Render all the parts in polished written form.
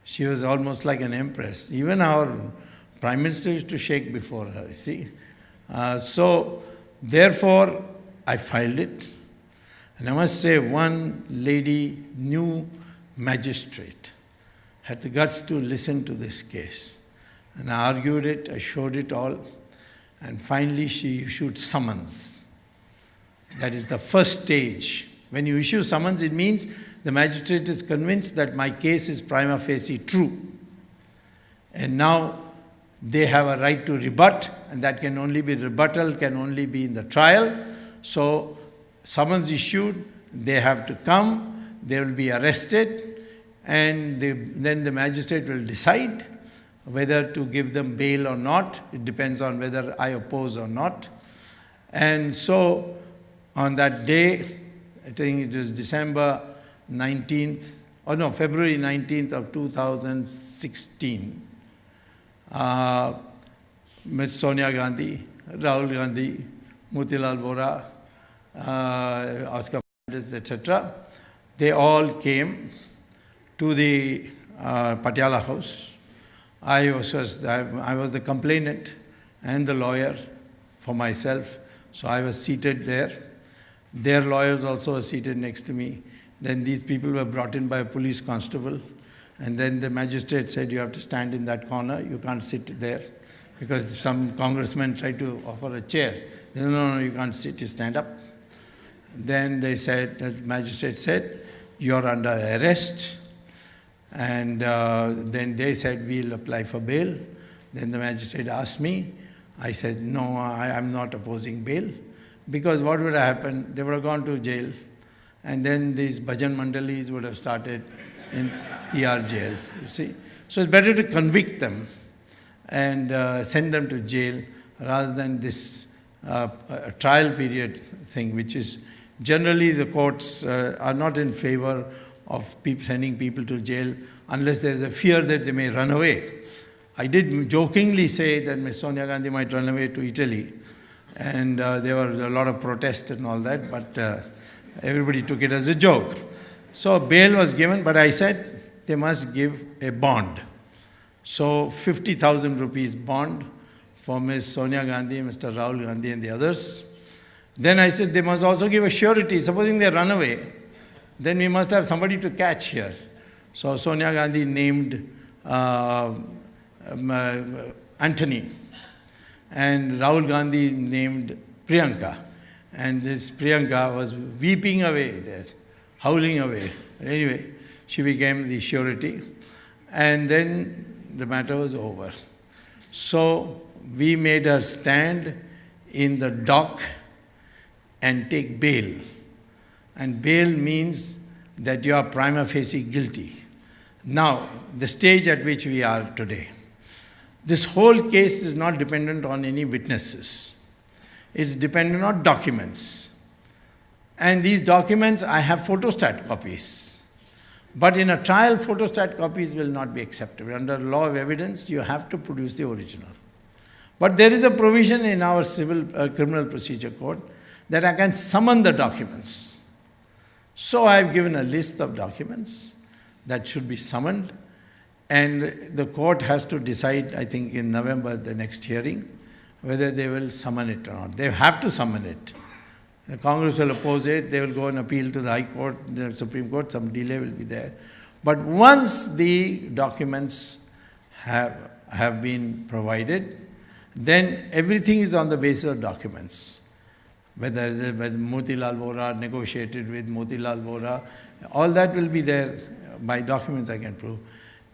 She was almost like an empress. Even our Prime Minister used to shake before her, you see. So, therefore, I filed it. And I must say, one lady, new magistrate, had the guts to listen to this case. And I argued it, I showed it all, and finally she issued summons. That is the first stage. When you issue summons, it means the magistrate is convinced that my case is prima facie true. And now they have a right to rebut, and that can only be rebuttal, can only be in the trial. So, summons issued, they have to come, they will be arrested, and then the magistrate will decide whether to give them bail or not. It depends on whether I oppose or not. And so, on that day, I think it was February 19th of 2016, Ms. Sonia Gandhi, Rahul Gandhi, Motilal Vora, Oscar Fernandez, etc., they all came to the Patiala house. I was the complainant and the lawyer for myself, so I was seated there. Their lawyers also were seated next to me. Then these people were brought in by a police constable, and then the magistrate said, you have to stand in that corner, you can't sit there, because some congressman tried to offer a chair. They said, no, you can't sit, you stand up. Then they said, the magistrate said, you're under arrest. And then they said, we'll apply for bail. Then the magistrate asked me. I said, no, I'm not opposing bail. Because what would have happened? They would have gone to jail. And then these bhajan mandalis would have started in TR jail, you see. So it's better to convict them and send them to jail rather than this trial period thing, which is generally the courts are not in favor of sending people to jail unless there's a fear that they may run away. I did jokingly say that Ms. Sonia Gandhi might run away to Italy, and there was a lot of protest and all that, but everybody took it as a joke. So bail was given, but I said they must give a bond. So 50,000 rupees bond for Ms. Sonia Gandhi, Mr. Rahul Gandhi and the others. Then I said they must also give a surety. Supposing they run away, then we must have somebody to catch here. So Sonia Gandhi named Anthony, and Rahul Gandhi named Priyanka. And this Priyanka was weeping away there, howling away. Anyway, she became the surety. And then the matter was over. So we made her stand in the dock and take bail. And bail means that you are prima facie guilty. Now, the stage at which we are today. This whole case is not dependent on any witnesses. It's dependent on documents. And these documents, I have photostat copies. But in a trial, photostat copies will not be accepted. Under law of evidence, you have to produce the original. But there is a provision in our criminal procedure code that I can summon the documents. So I have given a list of documents that should be summoned, and the court has to decide, I think in November, the next hearing, whether they will summon it or not. They have to summon it. The Congress will oppose it, they will go and appeal to the High Court, the Supreme Court, some delay will be there. But once the documents have been provided, then everything is on the basis of documents. Whether Motilal Vora negotiated with Motilal Vora, all that will be there by documents I can prove.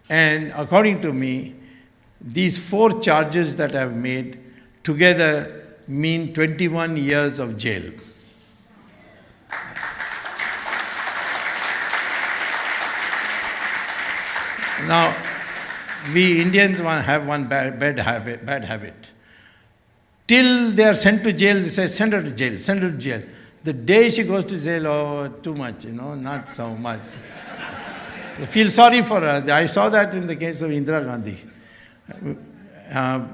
And according to me, these 4 charges that I have made together mean 21 years of jail. Now, we Indians have one bad habit. Till they are sent to jail, they say, send her to jail, send her to jail. The day she goes to jail, oh, too much, not so much. I feel sorry for her. I saw that in the case of Indira Gandhi.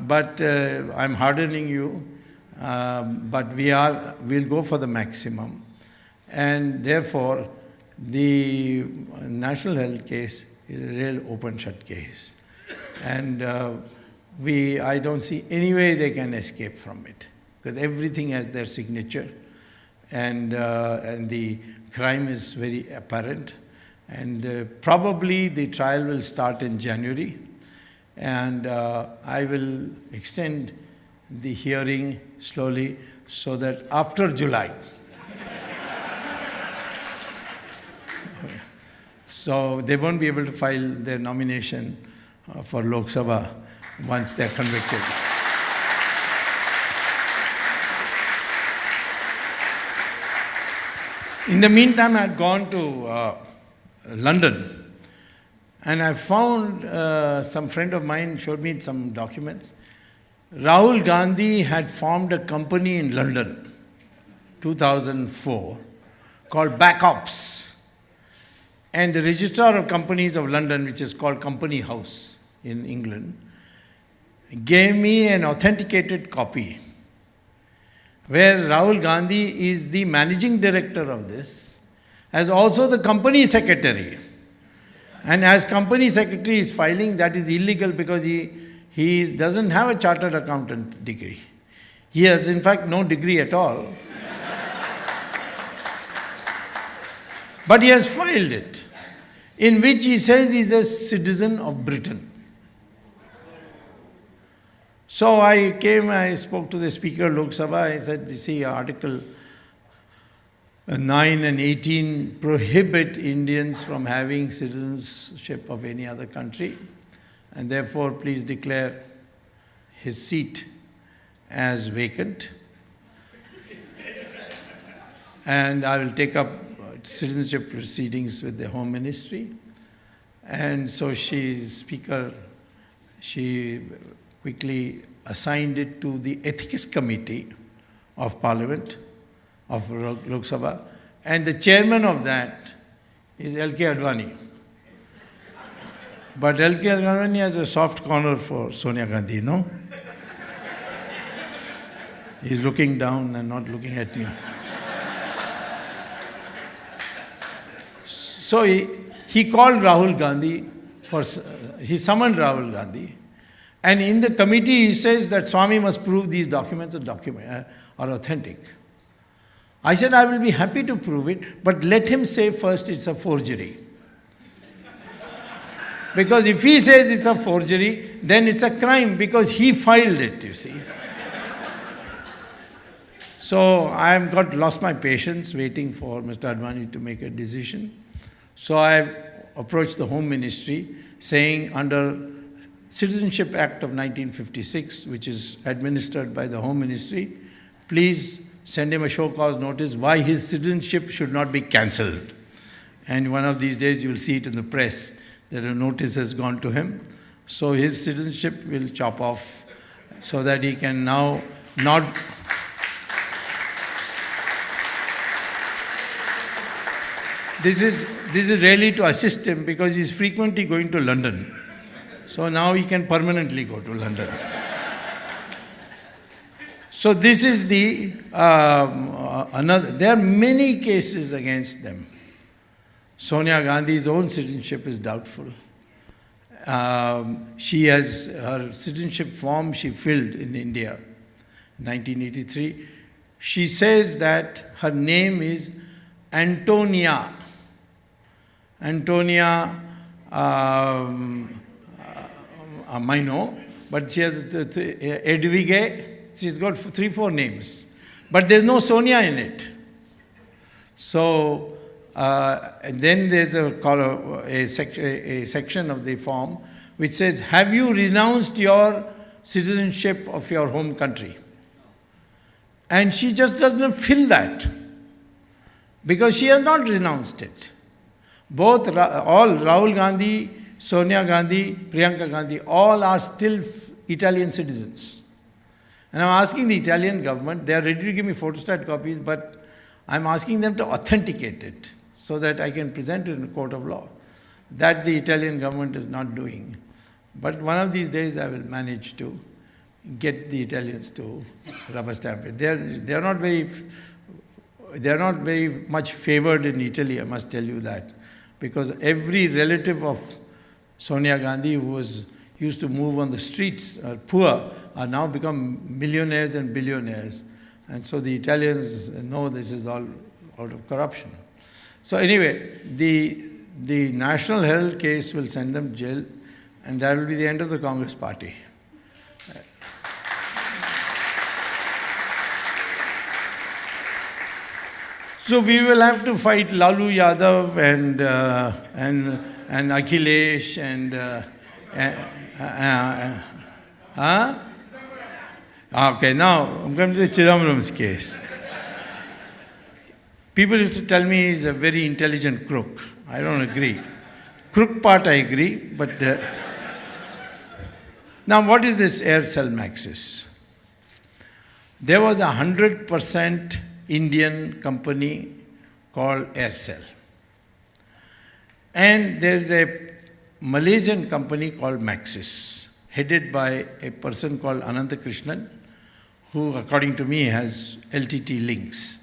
But I'm hardening you. But we'll go for the maximum. And therefore, the national health case is a real open-shut case. And I don't see any way they can escape from it, because everything has their signature, and the crime is very apparent. And probably the trial will start in January, and I will extend the hearing slowly so that after July. So they won't be able to file their nomination for Lok Sabha once they're convicted. In the meantime, I had gone to London, and I found some friend of mine showed me some documents. Rahul Gandhi had formed a company in London, 2004, called Backups. And the Registrar of Companies of London, which is called Company House in England, gave me an authenticated copy where Rahul Gandhi is the managing director of this, as also the company secretary. And as company secretary is filing, that is illegal because he doesn't have a chartered accountant degree. He has in fact no degree at all. But he has filed it, in which he says he is a citizen of Britain. So I spoke to the Speaker of Lok Sabha. I said, you see, Article 9 and 18 prohibit Indians from having citizenship of any other country, and therefore please declare his seat as vacant. And I will take up citizenship proceedings with the Home Ministry. And so Speaker, she quickly assigned it to the Ethics Committee of Parliament, of Lok Sabha, and the chairman of that is L.K. Advani. But L.K. Advani has a soft corner for Sonia Gandhi, no? He's looking down and not looking at me. So he called Rahul Gandhi, he summoned Rahul Gandhi, and in the committee he says that Swamy must prove these documents are authentic. I said, I will be happy to prove it, but let him say first it's a forgery. Because if he says it's a forgery, then it's a crime because he filed it, you see. So I have lost my patience waiting for Mr. Advani to make a decision. So I approached the Home Ministry saying, under Citizenship Act of 1956, which is administered by the Home Ministry, please send him a show cause notice why his citizenship should not be cancelled. And one of these days you will see it in the press that a notice has gone to him. So his citizenship will chop off so that he can now not... This is really to assist him because he's frequently going to London. So now he can permanently go to London. So this is the another. There are many cases against them. Sonia Gandhi's own citizenship is doubtful. She has her citizenship form she filled in India, 1983. She says that her name is Antonia. Antonia Maino, but she has Edwige. She's got 3-4 names, but there's no Sonia in it. So then there's a section of the form which says, have you renounced your citizenship of your home country? And she just doesn't fill that because she has not renounced it. All Rahul Gandhi, Sonia Gandhi, Priyanka Gandhi, all are still Italian citizens. And I'm asking the Italian government, they are ready to give me photostat copies, but I'm asking them to authenticate it so that I can present it in a court of law. That the Italian government is not doing. But one of these days I will manage to get the Italians to rubber stamp it. They are not very much favored in Italy, I must tell you that. Because every relative of Sonia Gandhi, who used to move on the streets, poor, are now become millionaires and billionaires. And so the Italians know this is all out of corruption. So anyway, the National Herald case will send them to jail, and that will be the end of the Congress party. So we will have to fight Lalu Yadav and Akhilesh and okay, now I'm going to the Chidambaram's case. People used to tell me he's a very intelligent crook. I don't agree. Crook part I agree, but now what is this Aircel Maxis? There was 100% Indian company called Aircel. And there's a Malaysian company called Maxis, headed by a person called Ananta Krishnan, who according to me has LTT links.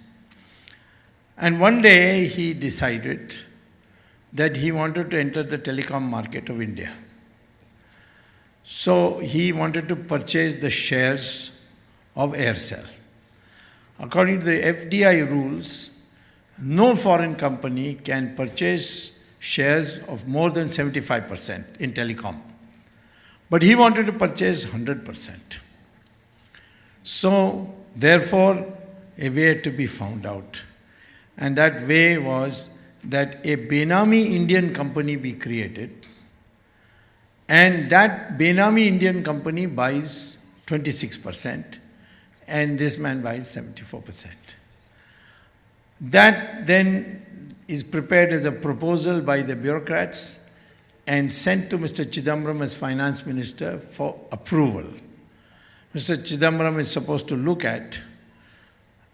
And one day he decided that he wanted to enter the telecom market of India. So he wanted to purchase the shares of Aircel. According to the FDI rules, no foreign company can purchase shares of more than 75% in telecom. But he wanted to purchase 100%. So, therefore, a way had to be found out. And that way was that a Benami Indian company be created, and that Benami Indian company buys 26%, and this man buys 74%. That then is prepared as a proposal by the bureaucrats and sent to Mr. Chidambaram as finance minister for approval. Mr. Chidambaram is supposed to look at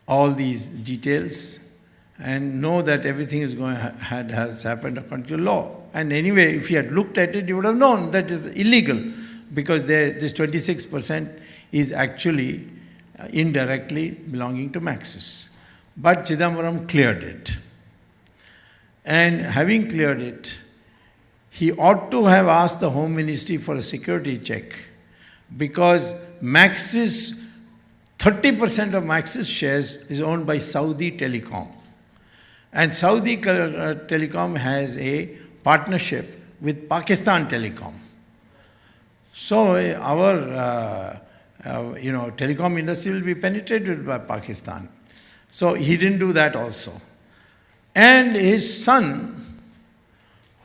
all these details and know that everything has happened according to law. And anyway, if he had looked at it, he would have known that is illegal, because this 26% is actually indirectly belonging to Maxis. But Chidambaram cleared it. And having cleared it, he ought to have asked the Home Ministry for a security check, because Maxis, 30% of Maxis shares is owned by Saudi Telecom. And Saudi Telecom has a partnership with Pakistan Telecom. So our telecom industry will be penetrated by Pakistan. So he didn't do that also. And his son,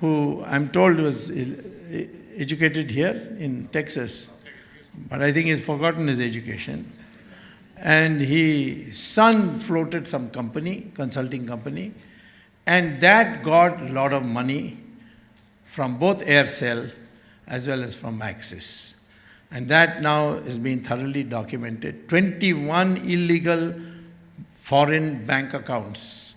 who I'm told was educated here in Texas, but I think he's forgotten his education. And his son floated some company, consulting company, and that got a lot of money from both Aircel as well as from Maxis. And that now is being thoroughly documented. 21 illegal foreign bank accounts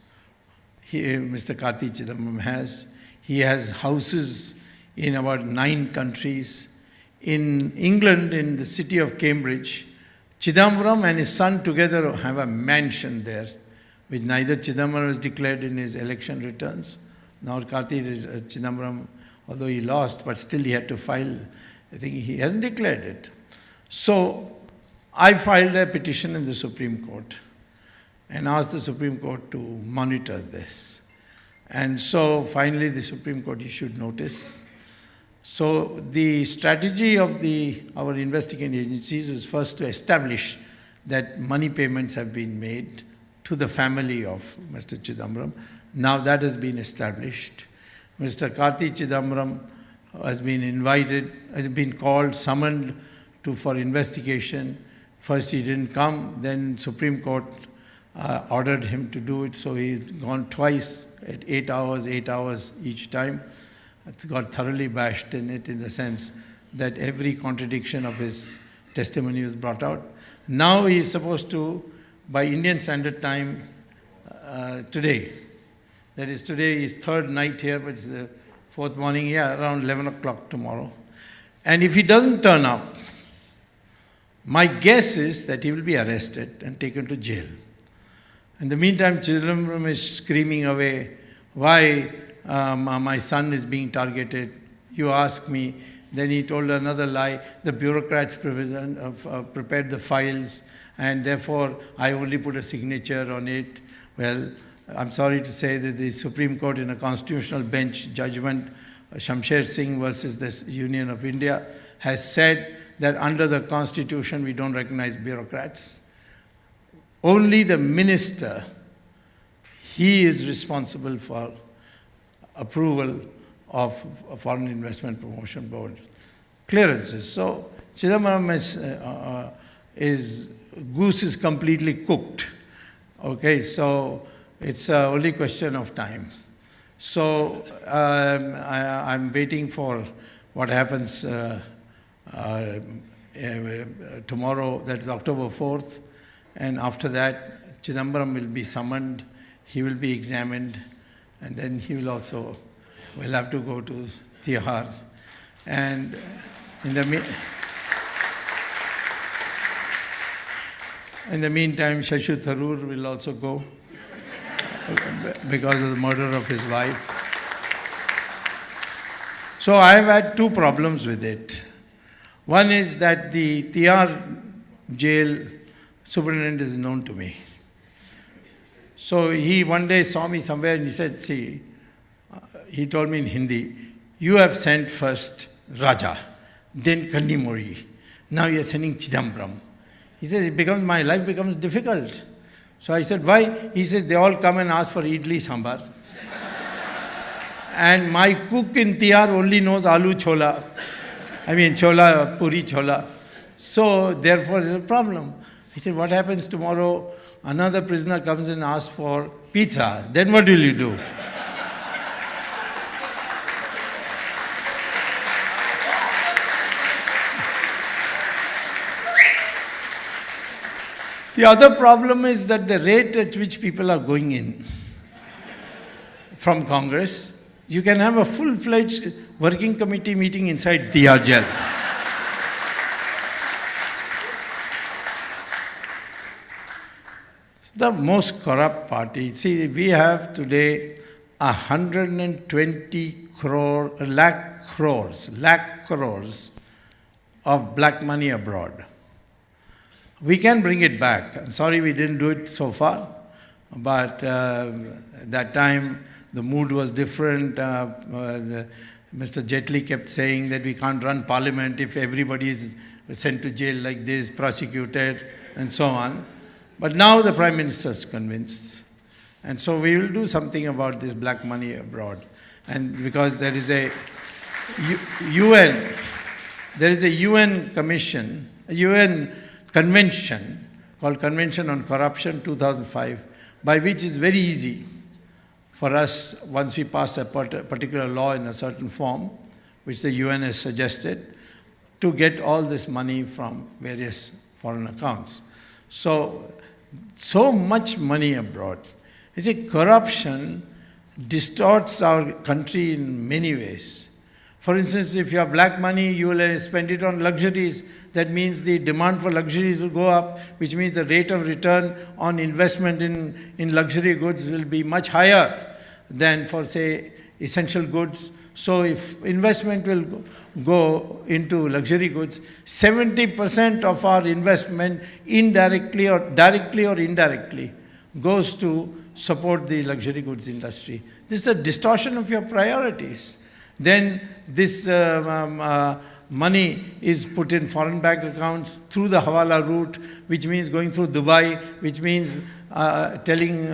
Mr. Karti Chidambaram has. He has houses in about 9 countries. In England, in the city of Cambridge, Chidambaram and his son together have a mansion there, which neither Chidambaram has declared in his election returns, nor Karti Chidambaram, although he lost, but still he had to file. I think he hasn't declared it. So I filed a petition in the Supreme Court and asked the Supreme Court to monitor this. And so finally the Supreme Court issued notice. So the strategy of our investigating agencies is first to establish that money payments have been made to the family of Mr. Chidambaram. Now that has been established. Mr. Karti Chidambaram has been invited, has been called, summoned for investigation. First he didn't come, then Supreme Court ordered him to do it, so he's gone twice at 8 hours each time. It got thoroughly bashed in it, in the sense that every contradiction of his testimony was brought out. Now he is supposed to, by Indian Standard Time, today, that is today is third night here, but it's the fourth morning, around 11 o'clock tomorrow. And if he doesn't turn up, my guess is that he will be arrested and taken to jail. In the meantime, Chidambaram is screaming away, why my son is being targeted. you ask me. Then he told another lie. The bureaucrats prepared the files, and therefore I only put a signature on it. Well, I'm sorry to say that the Supreme Court, in a constitutional bench judgment, Shamsher Singh versus the Union of India, has said that under the Constitution we don't recognize bureaucrats. Only the minister, he is responsible for approval of a Foreign Investment Promotion Board clearances. So Chidambaram goose is completely cooked. Okay, so it's only a question of time. So I'm waiting for what happens tomorrow, that's October 4th, and after that Chidambaram will be summoned, he will be examined, and then he will have to go to Tihar. And in the meantime, Shashi Tharoor will also go because of the murder of his wife. So I have had two problems with it. One is that the Tihar jail superintendent is known to me. So he one day saw me somewhere and he said, see, he told me in Hindi, you have sent first Raja, then Kannimuri. Now you are sending Chidambaram. He says, my life becomes difficult. So I said, why? He says, they all come and ask for idli sambar. And my cook in Tihar only knows aloo chola. Chola, puri chola. So therefore there's a problem. He said, what happens tomorrow? Another prisoner comes and asks for pizza. Then what will you do? The other problem is that the rate at which people are going in from Congress, you can have a full-fledged working committee meeting inside Tihar jail. The most corrupt party. See, we have today 120 lakh crores of black money abroad. We can bring it back. I'm sorry we didn't do it so far, but that time the mood was different. Mr. Jaitley kept saying that we can't run parliament if everybody is sent to jail like this, prosecuted, and so on. But now the Prime Minister is convinced. And so we will do something about this black money abroad. And because there is a UN commission, a UN convention called Convention on Corruption 2005, by which it's very easy for us, once we pass a particular law in a certain form, which the UN has suggested, to get all this money from various foreign accounts. So much money abroad. You see, corruption distorts our country in many ways. For instance, if you have black money, you will spend it on luxuries. That means the demand for luxuries will go up, which means the rate of return on investment in luxury goods will be much higher than for, say, essential goods. So if investment will go into luxury goods, 70% of our investment indirectly or directly or indirectly goes to support the luxury goods industry. This is a distortion of your priorities. Then this money is put in foreign bank accounts through the Hawala route, which means going through Dubai, which means telling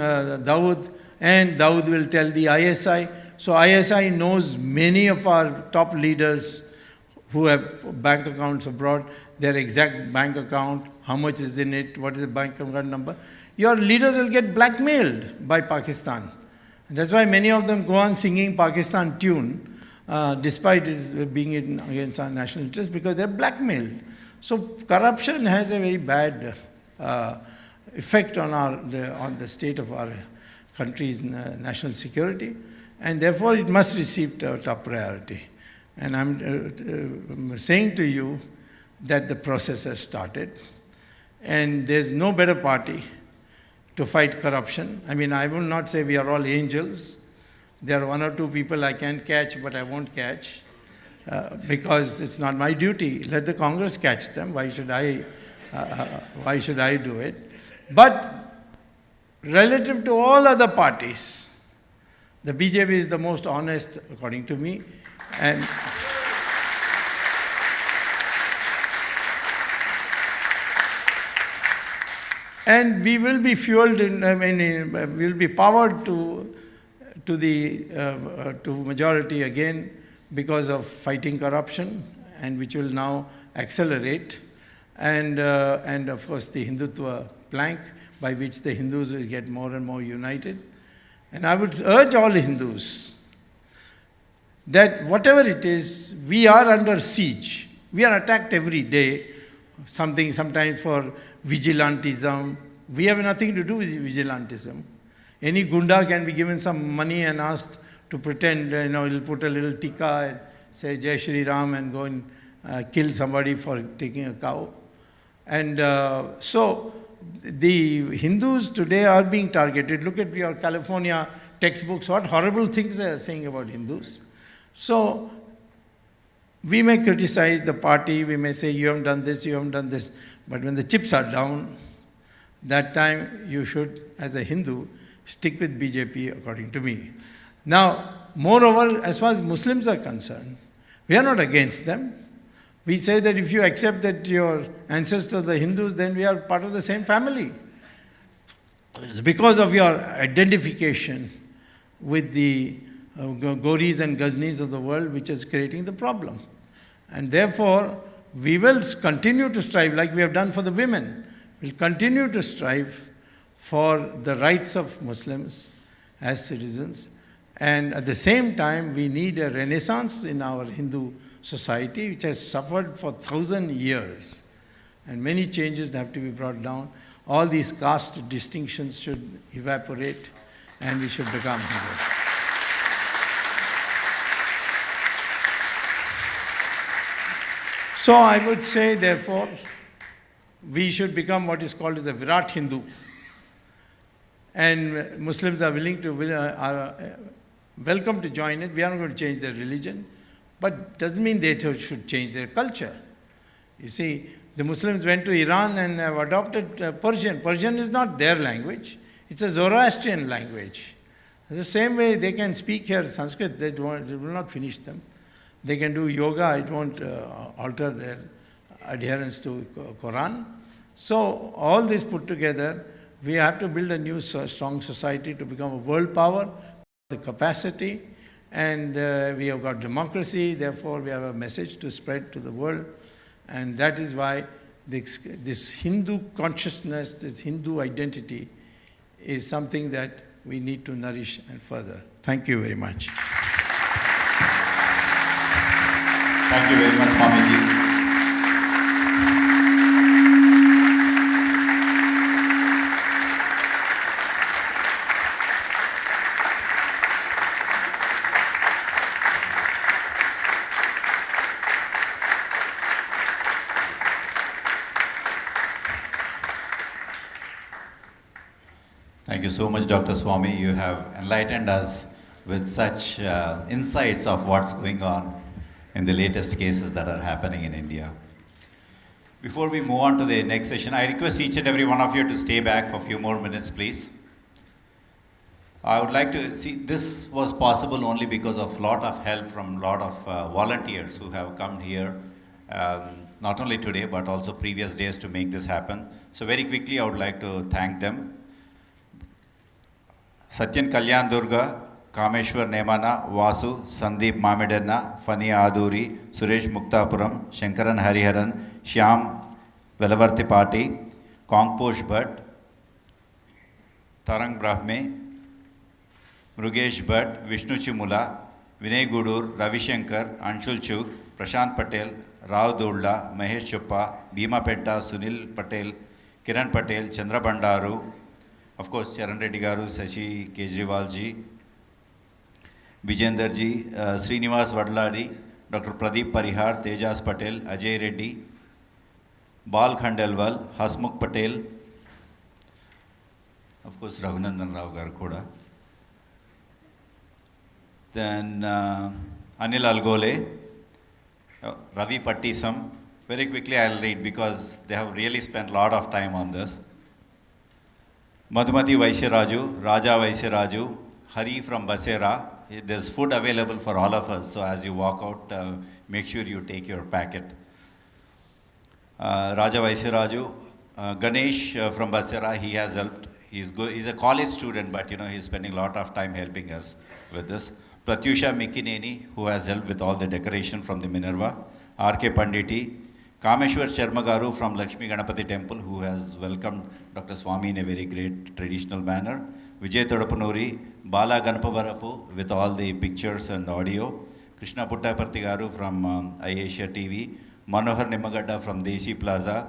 Dawood, and Dawood will tell the ISI. So ISI knows many of our top leaders who have bank accounts abroad, their exact bank account, how much is in it, what is the bank account number. Your leaders will get blackmailed by Pakistan. That's why many of them go on singing Pakistan tune, despite it being against our national interest, because they're blackmailed. So corruption has a very bad effect on the state of our country's national security, and therefore it must receive top priority. And I'm saying to you that the process has started, and there's no better party to fight corruption. I mean, I will not say we are all angels. There are one or two people I can catch, but I won't catch. because it's not my duty. Let the Congress catch them. Why should I do it? But relative to all other parties, the BJP is the most honest, according to me, and we will be fueled we will be powered to majority again because of fighting corruption, and which will now accelerate, and of course the Hindutva plank by which the Hindus will get more and more united. And I would urge all Hindus that whatever it is, we are under siege. We are attacked every day, sometimes for vigilantism. We have nothing to do with vigilantism. Any gunda can be given some money and asked to pretend, he'll put a little tikka and say Jai Shri Ram and go and kill somebody for taking a cow. And so the Hindus today are being targeted. Look at your California textbooks, what horrible things they are saying about Hindus. So we may criticize the party, we may say you haven't done this, you haven't done this, but when the chips are down, that time you should, as a Hindu, stick with BJP, according to me. Now, moreover, as far as Muslims are concerned, we are not against them. We say that if you accept that your ancestors are Hindus, then we are part of the same family. It's because of your identification with the Gauris and Ghaznis of the world which is creating the problem. And therefore, we will continue to strive, like we have done for the women. We'll continue to strive for the rights of Muslims as citizens. And at the same time, we need a renaissance in our Hindu society, which has suffered for 1,000 years. And many changes have to be brought down. All these caste distinctions should evaporate, and we should become Hindu. So I would say, therefore, we should become what is called as a Virat Hindu. And Muslims are welcome to join it. We are not going to change their religion, but doesn't mean they should change their culture. You see, the Muslims went to Iran and have adopted Persian. Persian is not their language. It's a Zoroastrian language. The same way they can speak here Sanskrit, it will not finish them. They can do yoga, it won't alter their adherence to Quran. So all this put together, we have to build a new strong society to become a world power, the capacity, and we have got democracy, therefore we have a message to spread to the world. And that is why this Hindu consciousness, this Hindu identity is something that we need to nourish and further. Thank you very much. Thank you very much, Swamiji. Thank you so much, Dr. Swamy. You have enlightened us with such insights of what's going on in the latest cases that are happening in India. Before we move on to the next session, I request each and every one of you to stay back for a few more minutes, please. I would like to see, this was possible only because of lot of help from lot of volunteers who have come here, not only today, but also previous days to make this happen. So very quickly, I would like to thank them. Satyan Kalyan Durga, Kameshwar Nemana, Vasu, Sandeep Mamidanna, Fani Aduri, Suresh Muktapuram, Shankaran Hariharan, Shyam Velavartipati, Kongposh Bhatt, Tarang Brahme, Mrugesh Bhatt, Vishnu Chimula, Vinay Gudur, Ravi Shankar, Anshul Chuk, Prashant Patel, Rao Dodla, Mahesh Choppa, Bhima Petta, Sunil Patel, Kiran Patel, Chandra Bandaru, of course, Charan Reddy Garu, Sashi Kejriwal ji, Vijender ji, Srinivas Vadladi, Dr. Pradeep Parihar, Tejas Patel, Ajay Reddy, Bal Khandelwal, Hasmukh Patel, of course, Raghunandan Rao Garu Kuda. Then Anil Algole, Ravi Pattisam. Very quickly I'll read because they have really spent a lot of time on this. Madhumati Vaishyaraju, Raja Vaishyaraju, Hari from Basera. There's food available for all of us, so as you walk out, make sure you take your packet. Raja Vaishyaraju, Ganesh from Basera, he has helped. He's a college student, but he's spending a lot of time helping us with this. Pratyusha Mikineni, who has helped with all the decoration from the Minerva. R.K. Panditi, Kameshwar Sharmagaru from Lakshmi Ganapati Temple, who has welcomed Dr. Swamy in a very great traditional manner. Vijay Todapanuri, Bala Ganapavarapu with all the pictures and audio. Krishna Puttaparthi Garu from iAsia TV. Manohar Nimagadda from Desi Plaza.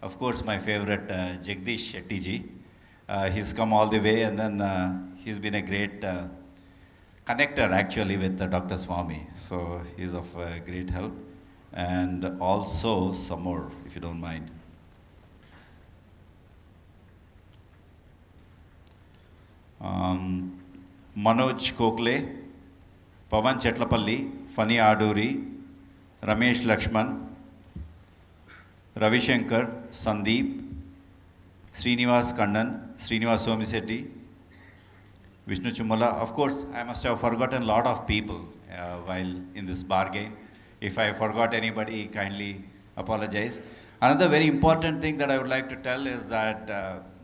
Of course, my favorite Jagdish Shetty ji. He's come all the way, and then he's been a great connector actually with Dr. Swamy. So he's of great help. And also some more, if you don't mind. Manoj Kokle, Pavan Chetlapalli, Fani Aduri, Ramesh Lakshman, Ravi Shankar, Sandeep, Srinivas Kannan, Srinivas Somisetti, Vishnu Chumala. Of course, I must have forgotten a lot of people while in this bargain. If I forgot anybody, kindly apologize. Another very important thing that I would like to tell is that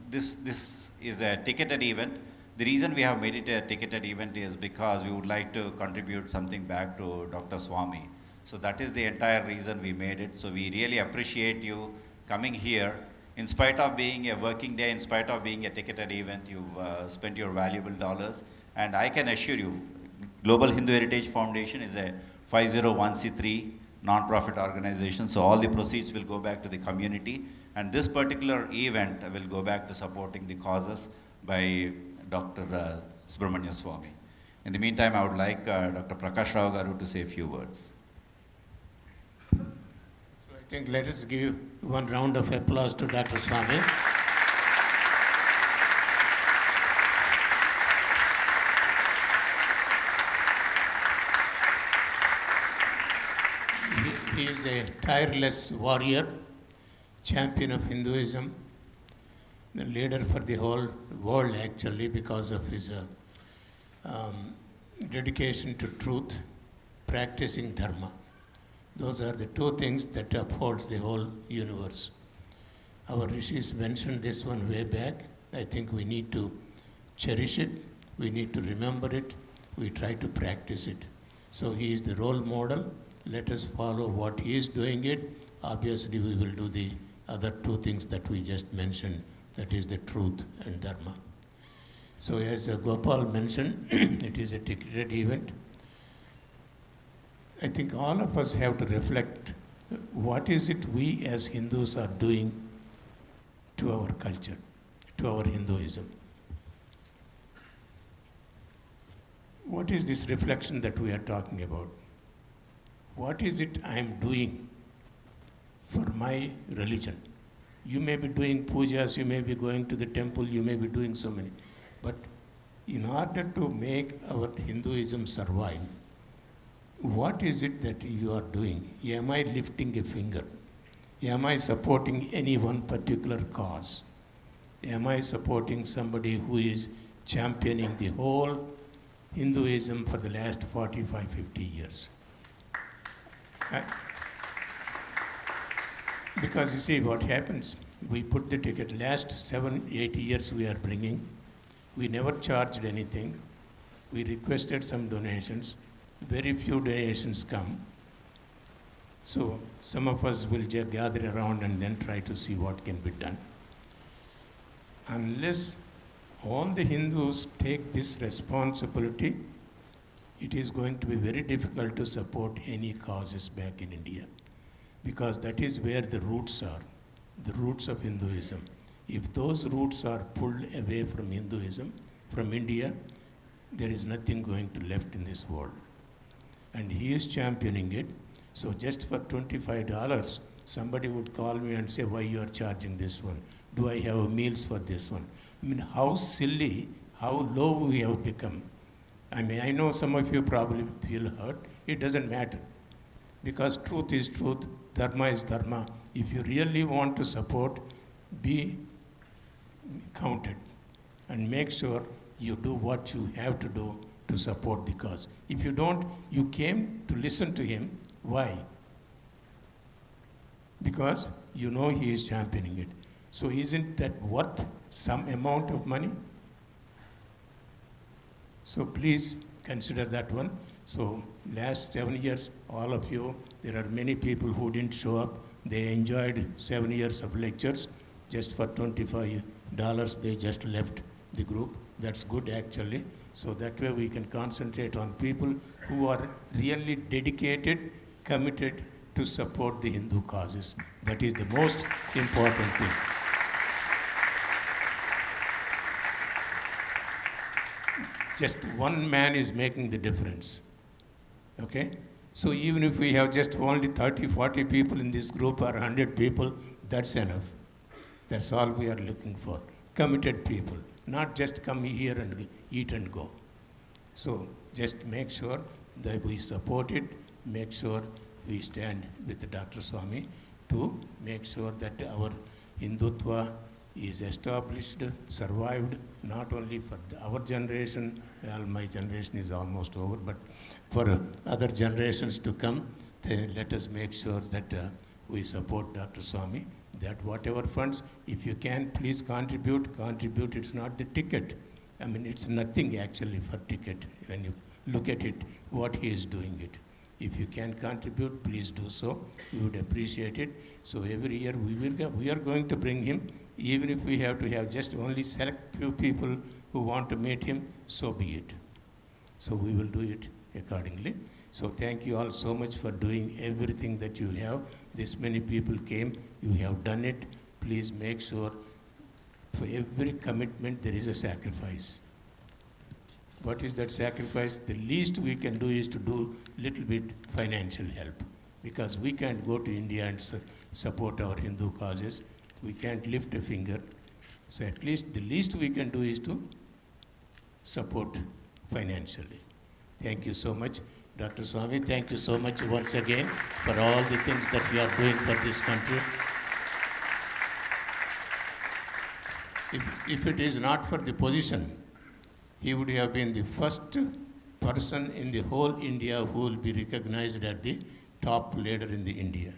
this is a ticketed event. The reason we have made it a ticketed event is because we would like to contribute something back to Dr. Swamy. So that is the entire reason we made it. So we really appreciate you coming here. In spite of being a working day, in spite of being a ticketed event, you've spent your valuable dollars. And I can assure you, Global Hindu Heritage Foundation is a 501c3 non-profit organization, so all the proceeds will go back to the community, and this particular event will go back to supporting the causes by Dr. Subramanya Swamy. In the meantime, I would like Dr. Prakash Rao Garu to say a few words. So I think let us give one round of applause to Dr. Swamy. He is a tireless warrior, champion of Hinduism, the leader for the whole world actually because of his dedication to truth, practicing dharma. Those are the two things that upholds the whole universe. Our rishis mentioned this one way back. I think we need to cherish it, we need to remember it, we try to practice it. So he is the role model. Let us follow what he is doing it. Obviously, we will do the other two things that we just mentioned, that is the truth and dharma. So as Gopal mentioned, it is a ticketed event. I think all of us have to reflect what is it we as Hindus are doing to our culture, to our Hinduism. What is this reflection that we are talking about? What is it I am doing for my religion? You may be doing pujas, you may be going to the temple, you may be doing so many. But in order to make our Hinduism survive, what is it that you are doing? Am I lifting a finger? Am I supporting any one particular cause? Am I supporting somebody who is championing the whole Hinduism for the last 45, 50 years? Because you see what happens, we put the ticket, last 7, 8 years we are bringing, we never charged anything, we requested some donations, very few donations come. So some of us will just gather around and then try to see what can be done. Unless all the Hindus take this responsibility, it is going to be very difficult to support any causes back in India, because that is where the roots are, the roots of Hinduism. If those roots are pulled away from Hinduism, from India, there is nothing going to left in this world. And he is championing it. So just for $25, somebody would call me and say, why you are charging this one? Do I have meals for this one? I mean, how silly, how low we have become. I mean, I know some of you probably feel hurt. It doesn't matter. because truth is truth, dharma is dharma. If you really want to support, be counted and make sure you do what you have to do to support the cause. If you don't, you came to listen to him. Why? Because you know he is championing it. So isn't that worth some amount of money? So please consider that one. So last 7 years, all of you, there are many people who didn't show up. They enjoyed 7 years of lectures. Just for $25, they just left the group. That's good actually. So that way we can concentrate on people who are really dedicated, committed to support the Hindu causes. That is the most important thing. Just one man is making the difference. Okay? So even if we have just only 30, 40 people in this group or 100 people, that's enough. That's all we are looking for. Committed people, not just come here and eat and go. So just make sure that we support it, make sure we stand with Dr. Swamy to make sure that our Hindutva is established, survived, not only for our generation, well, my generation is almost over, but for other generations to come, let us make sure that we support Dr. Swamy, that whatever funds, if you can, please contribute. It's not the ticket. I mean, it's nothing actually for ticket when you look at it, what he is doing it. If you can contribute, please do so. We would appreciate it. So every year we are going to bring him, even if we have to have just only select few people who want to meet him, so be it. So we will do it accordingly. So thank you all so much for doing everything that you have. This many people came, you have done it. Please make sure for every commitment there is a sacrifice. What is that sacrifice? The least we can do is to do little bit financial help, because we can't go to India and support our Hindu causes. We can't lift a finger. So at least the least we can do is to support financially. Thank you so much. Dr. Swamy, thank you so much once again for all the things that you are doing for this country. If it is not for the position, he would have been the first person in the whole India who will be recognized as the top leader in the India.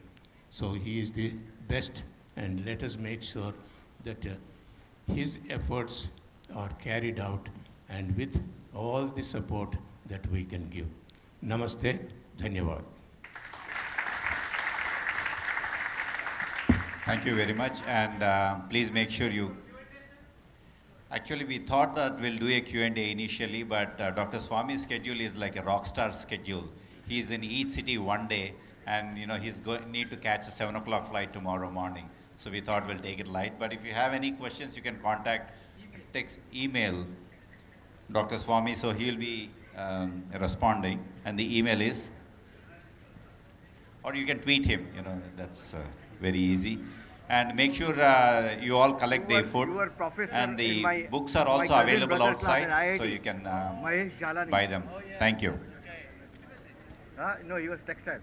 So he is the best, and let us make sure that his efforts are carried out and with all the support that we can give. Namaste, Dhanyavad. Thank you very much, and please make sure you... Actually, we thought that we'll do a Q&A initially, but Dr. Swamy's schedule is like a rock star schedule. He's in each city one day, and he's need to catch a 7 o'clock flight tomorrow morning. So we thought we'll take it light. But if you have any questions, you can email Dr. Swamy, so he'll be responding. And the email is, or you can tweet him, that's very easy. And make sure you all collect the food, and the books are also available outside, so you can buy them. Thank you. No, he was textile.